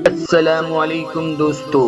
السلام علیکم دوستو،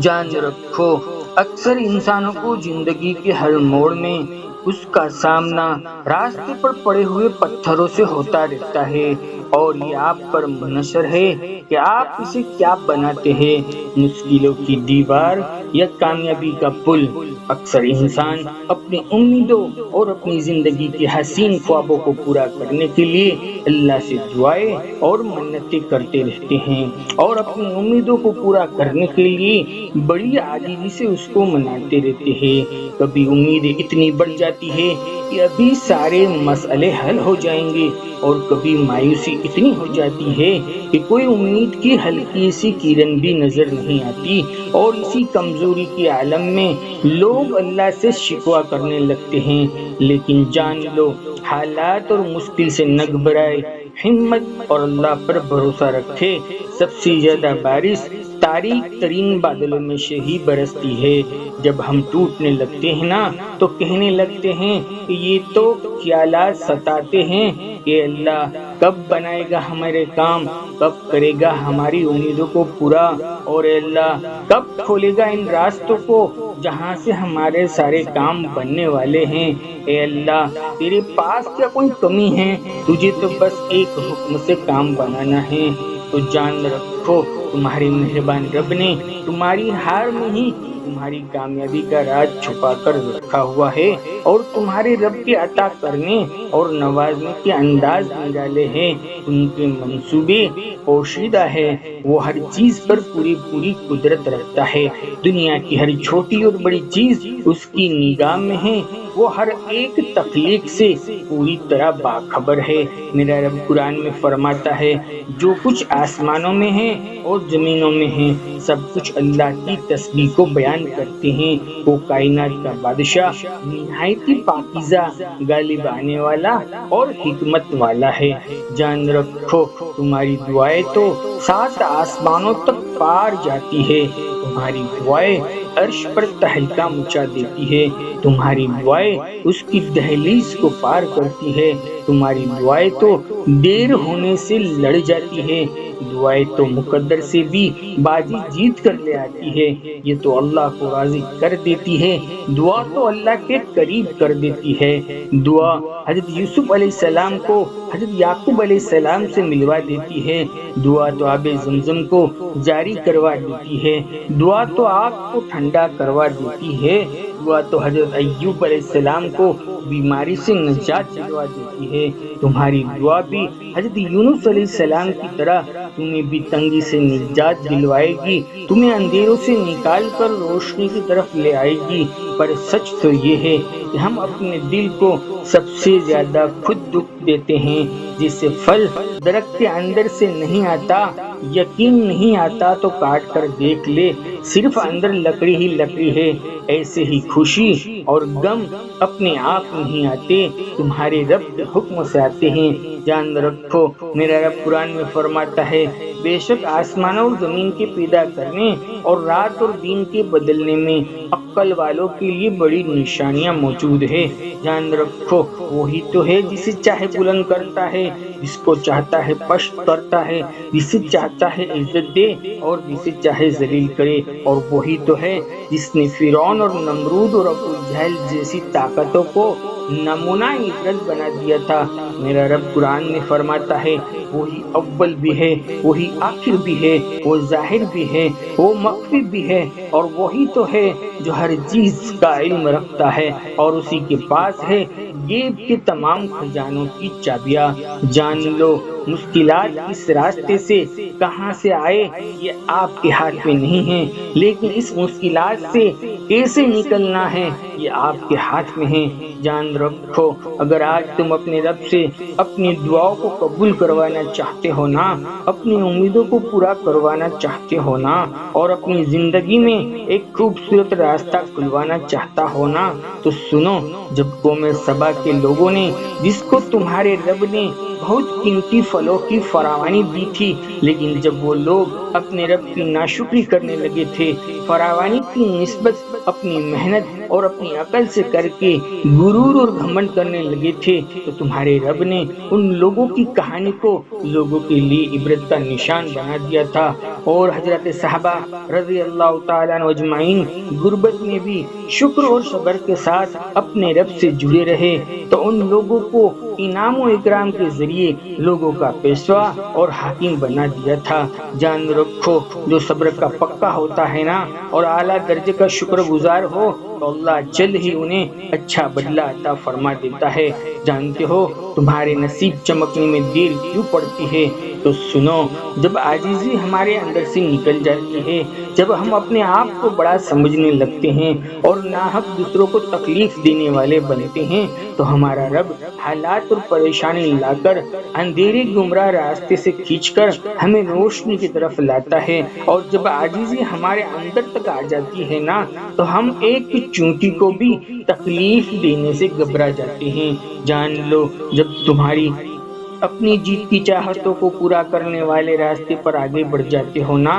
جان رکھو اکثر انسانوں کو زندگی کے ہر موڑ میں اس کا سامنا راستے پر پڑے ہوئے پتھروں سے ہوتا رہتا ہے، اور یہ آپ پر منحصر ہے کہ آپ اسے کیا بناتے ہیں، مشکلوں کی دیوار یا کامیابی کا پل۔ اکثر انسان اپنی امیدوں اور اپنی زندگی کے حسین خوابوں کو پورا کرنے کے لیے اللہ سے دعائیں اور منتیں کرتے رہتے ہیں، اور اپنی امیدوں کو پورا کرنے کے لیے بڑی عاجزی سے اس کو مناتے رہتے ہیں۔ کبھی امیدیں اتنی بڑھ جاتی ہے کہ ابھی سارے مسئلے حل ہو جائیں گے، اور کبھی مایوسی اتنی ہو جاتی ہے کہ کوئی امید کی ہلکی سی کرن بھی نظر نہیں آتی، اور اسی کمزوری کے عالم میں لوگ اللہ سے شکوہ کرنے لگتے ہیں۔ لیکن جان لو، حالات اور مشکل سے نہ گھبرائے، ہمت اور اللہ پر بھروسہ رکھے۔ سب سے زیادہ بارش تاریک ترین بادلوں میں سے ہی برستی ہے۔ جب ہم ٹوٹنے لگتے ہیں نا، تو کہنے لگتے ہیں کہ یہ تو خیالات ستاتے ہیں کہ اللہ کب بنائے گا ہمارے کام، کب کرے گا ہماری امیدوں کو پورا، اور اللہ کب کھولے گا ان راستوں کو جہاں سے ہمارے سارے کام بننے والے ہیں۔ اے اللہ، تیرے پاس کیا کوئی کمی ہے؟ تجھے تو بس ایک حکم سے کام بنانا ہے۔ تو جان رکھو، تمہارے مہربان رب نے تمہاری ہار میں ہی تمہاری کامیابی کا راز چھپا کر رکھا ہوا ہے، اور تمہارے رب کے عطا کرنے اور نوازنے کے انداز نرالے ہیں، ان کے منصوبے پوشیدہ ہے۔ وہ ہر چیز پر پوری قدرت رکھتا ہے۔ دنیا کی ہر چھوٹی اور بڑی چیز اس کی نگاہ میں ہے۔ وہ ہر ایک تخلیق سے پوری طرح باخبر ہے۔ میرا رب قرآن میں فرماتا ہے، جو کچھ آسمانوں میں ہے اور زمینوں میں ہے، سب کچھ اللہ کی تسبیح کو بیان کرتے ہیں۔ وہ کائنات کا بادشاہ، نہایت پاکیزہ، غالب آنے والا اور حکمت والا ہے۔ جان رکھو، تمہاری دعائیں تو 7 آسمانوں تک پار جاتی ہے۔ تمہاری دعائیں عرش پر تہلکہ مچا دیتی ہے۔ تمہاری دعائیں اس کی دہلیز کو پار کرتی ہے۔ تمہاری دعائیں تو دیر ہونے سے لڑ جاتی ہے۔ دعائیں تو مقدر سے بھی بازی جیت کر لے آتی ہے۔ یہ تو اللہ کو راضی کر دیتی ہے۔ دعا تو اللہ کے قریب کر دیتی ہے۔ دعا حضرت یوسف علیہ السلام کو حضرت یعقوب علیہ السلام سے ملوا دیتی ہے۔ دعا تو آب زمزم کو جاری کروا دیتی ہے۔ دعا تو آگ کو ٹھنڈا کروا دیتی ہے۔ دعا تو حضرت ایوب علیہ السلام کو بیماری سے نجات دلوا دیتی ہے۔ تمہاری دعا بھی حضرت یونس علیہ السلام کی طرح تمہیں بھی تنگی سے نجات دلوائے گی، تمہیں اندھیروں سے نکال کر روشنی کی طرف لے آئے گی۔ پر سچ تو یہ ہے کہ ہم اپنے دل کو سب سے زیادہ خود دکھ دیتے ہیں۔ جس سے پھل درخت کے اندر سے نہیں آتا، یقین نہیں آتا تو کاٹ کر دیکھ لے، صرف اندر لکڑی ہی لکڑی ہے۔ ایسے ہی خوشی اور غم اپنے آپ نہیں آتے، تمہارے رب کے حکم سے آتے ہیں۔ جان رکھو، میرا رب قرآن میں فرماتا ہے، بے شک آسمان اور زمین کے پیدا کرنے اور رات اور دن کے بدلنے میں عقل والوں کے لیے بڑی نشانیاں موجود ہے۔ جان رکھو، وہی تو ہے جسے چاہے بلند کرتا ہے، جس کو چاہتا ہے پست کرتا ہے، جسے چاہتا ہے عزت دے اور جسے چاہے ذلیل کرے، اور وہی تو ہے جس نے فرعون اور نمرود اور ابو جہل جیسی طاقتوں کو نمونہ عبرت بنا دیا تھا۔ میرا رب قرآن میں فرماتا ہے، وہی اول بھی ہے، وہی آخر بھی ہے، وہ ظاہر بھی ہے، وہ مخفی بھی ہے، اور وہی تو ہے جو ہر چیز کا علم رکھتا ہے، اور اسی کے پاس ہے غیب کے تمام خزانوں کی چابیاں۔ جان لو، مشکلات کس راستے سے کہاں سے آئے یہ آپ کے ہاتھ میں نہیں ہے، لیکن اس مشکلات سے کیسے نکلنا ہے یہ آپ کے ہاتھ میں ہے۔ جان رکھو، اگر آج تم اپنے رب سے اپنی دعاؤں کو قبول کروانا چاہتے ہو نا، اپنی امیدوں کو پورا کروانا چاہتے ہو نا، اور اپنی زندگی میں ایک خوبصورت راستہ کھلوانا چاہتا ہو نا، تو سنو، جب قوم سبا کے لوگوں نے، جس کو تمہارے رب نے بہت قیمتی پھلوں کی فراوانی دی تھی، لیکن جب وہ لوگ اپنے رب کی ناشکری کرنے لگے تھے، فراوانی کی نسبت اپنی محنت اور اپنی عقل سے کر کے غرور اور گھمنڈ کرنے لگے تھے تو تمہارے رب نے ان لوگوں کی کہانی کو لوگوں کے لیے عبرت کا نشان بنا دیا تھا۔ اور حضرت صحابہ رضی اللہ تعالیٰ عنہ اجمعین غربت میں بھی شکر اور صبر کے ساتھ اپنے رب سے جڑے رہے تو ان لوگوں کو انعام و اکرام کے ذریعے لوگوں کا پیشوا اور حاکم بنا دیا تھا۔ جان رکھو جو صبر کا پکا ہوتا ہے نا اور اعلیٰ درجے کا شکر گزار ہو تو اللہ جلد ہی انہیں اچھا بدلہ عطا فرما دیتا ہے۔ جانتے ہو تمہارے نصیب چمکنے میں دیر کیوں پڑتی ہے؟ تو سنو، جب عاجزی ہمارے اندر سے نکل جاتی ہے، جب ہم اپنے آپ کو بڑا سمجھنے لگتے ہیں اور ناحق دوسروں کو تکلیف دینے والے بنتے ہیں تو ہمارا رب حالات اور پریشانی لا کر اندھیرے گمراہ راستے سے کھینچ کر ہمیں روشنی کی طرف لاتا ہے۔ اور جب عاجزی ہمارے اندر تک آ جاتی ہے نا تو ہم ایک چونٹی کو بھی تکلیف دینے سے گھبرا جاتے ہیں۔ جان لو جب تمہاری اپنی جیت کی چاہتوں کو پورا کرنے والے راستے پر آگے بڑھ جاتے ہو نا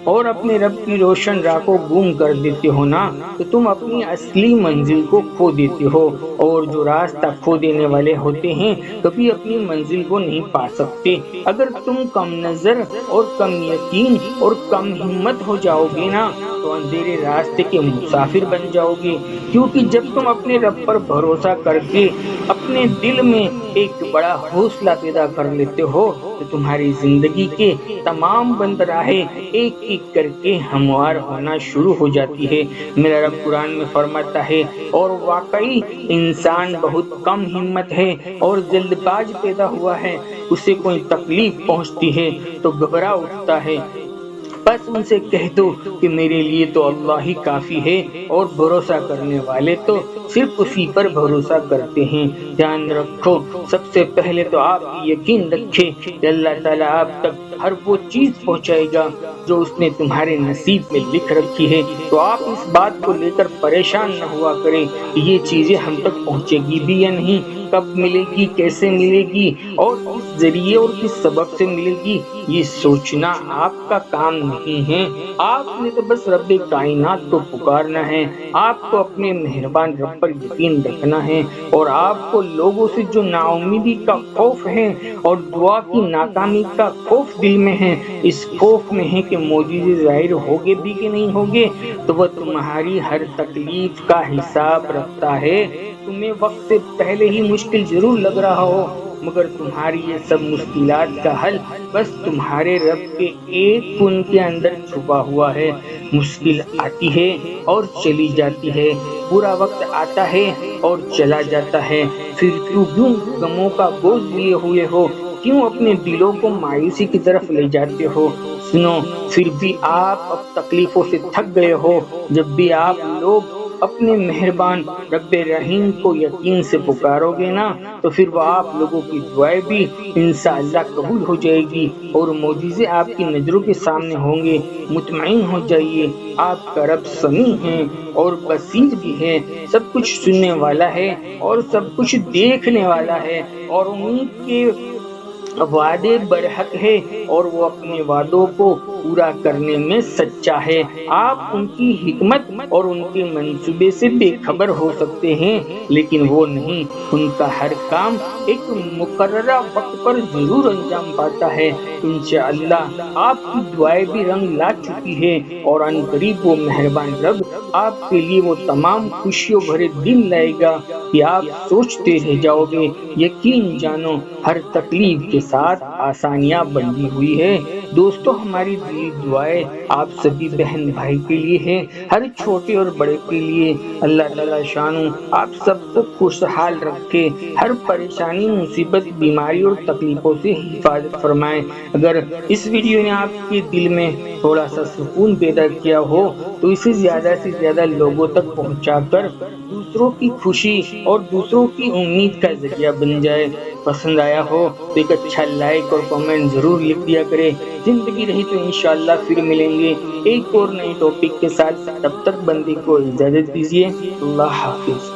اور اپنے رب کی روشن راہ کو گم کر دیتے ہو نا تو تم اپنی اصلی منزل کو کھو دیتے ہو، اور جو راستہ کھو دینے والے ہوتے ہیں کبھی اپنی منزل کو نہیں پا سکتے۔ اگر تم کم نظر اور کم یقین اور کم ہمت ہو جاؤ گے نا تو اندھیرے راستے کے مسافر بن جاؤ گے، کیونکہ جب تم اپنے رب پر بھروسہ کر کے اپنے دل میں ایک بڑا حوصلہ پیدا کر لیتے ہو تو تمہاری زندگی کے تمام بند راہیں ایک ایک کر کے ہموار ہونا شروع ہو جاتی ہے۔ میرا رب قرآن میں فرماتا ہے، اور واقعی انسان بہت کم ہمت ہے اور جلد باز پیدا ہوا ہے، اسے کوئی تکلیف پہنچتی ہے تو گھبرا اٹھتا ہے، بس ان سے کہہ دو کہ میرے لیے تو اللہ ہی کافی ہے، اور بھروسہ کرنے والے تو صرف اسی پر بھروسہ کرتے ہیں۔ دھیان رکھو، سب سے پہلے تو آپ یقین رکھیں کہ اللہ تعالیٰ آپ تک ہر وہ چیز پہنچائے گا جو اس نے تمہارے نصیب میں لکھ رکھی ہے، تو آپ اس بات کو لے کر پریشان نہ ہوا کریں کہ یہ چیزیں ہم تک پہنچے گی بھی یا نہیں، کب ملے گی، کیسے ملے گی اور کس ذریعے اور کس سبب سے ملے گی۔ یہ سوچنا آپ کا کام نہیں ہے، آپ نے تو بس رب کائنات کو پکارنا ہے، آپ کو اپنے مہربان رب پر یقین رکھنا ہے، اور آپ کو لوگوں سے جو نا امیدی کا خوف ہے اور دعا کی ناکامی کا خوف دل میں ہے، اس خوف میں ہے کہ معجزے ظاہر ہوگے بھی کہ نہیں ہوگے، تو وہ تمہاری ہر تکلیف کا حساب رکھتا ہے۔ تمہیں وقت سے پہلے ہی مشکل ضرور لگ رہا ہو، مگر تمہاری یہ سب مشکلات کا حل بس تمہارے رب کے ایک کن کے اندر چھپا ہوا ہے۔ مشکل آتی ہے اور چلی جاتی ہے، برا وقت آتا ہے اور چلا جاتا ہے، پھر کیوں غموں کا بوجھ لیے ہوئے ہو، کیوں اپنے دلوں کو مایوسی کی طرف لے جاتے ہو؟ سنو، پھر بھی آپ اب تکلیفوں سے تھک گئے ہو، جب بھی آپ لوگ اپنے مہربان رب رحیم کو یقین سے پکارو گے نا تو پھر وہ آپ لوگوں کی دعائیں بھی انشاءاللہ قبول ہو جائے گی اور معجزے آپ کی نظروں کے سامنے ہوں گے۔ مطمئن ہو جائیے، آپ کا رب سمیع ہے اور بصیر بھی ہے، سب کچھ سننے والا ہے اور سب کچھ دیکھنے والا ہے، اور امید کے وعدے برحق ہے اور وہ اپنے وعدوں کو پورا کرنے میں سچا ہے۔ آپ ان کی حکمت اور ان کے منصوبے سے بے خبر ہو سکتے ہیں، لیکن وہ نہیں، ان کا ہر کام ایک مقررہ وقت پر ضرور انجام پاتا ہے۔ انشاءاللہ آپ کی دعائیں بھی رنگ لا چکی ہے اور ان قریب وہ مہربان رب آپ کے لیے وہ تمام خوشیوں بھرے دن لائے گا کہ آپ سوچتے رہ جاؤ گے۔ یقین جانو ہر تکلیف کے ساتھ آسانیاں بندھی ہوئی ہے۔ دوستو، ہماری دلی دعائیں آپ سبھی بہن بھائی کے لیے ہے، ہر چھوٹے اور بڑے کے لیے۔ اللہ تعالیٰ شانو آپ سب کو خوشحال رکھے، ہر پریشانی، مصیبت، بیماری اور تکلیفوں سے حفاظت فرمائے۔ اگر اس ویڈیو نے آپ کے دل میں تھوڑا سا سکون پیدا کیا ہو تو اسے زیادہ سے زیادہ لوگوں تک پہنچا کر دوسروں کی خوشی اور دوسروں کی امید کا ذریعہ بن جائے۔ پسند آیا ہو تو ایک اچھا لائک اور کمنٹ ضرور لکھ دیا کرے۔ زندگی رہی تو انشاءاللہ پھر ملیں گے ایک اور نئی ٹاپک کے ساتھ، تب تک بندے کو اجازت دیجیے۔ اللہ حافظ۔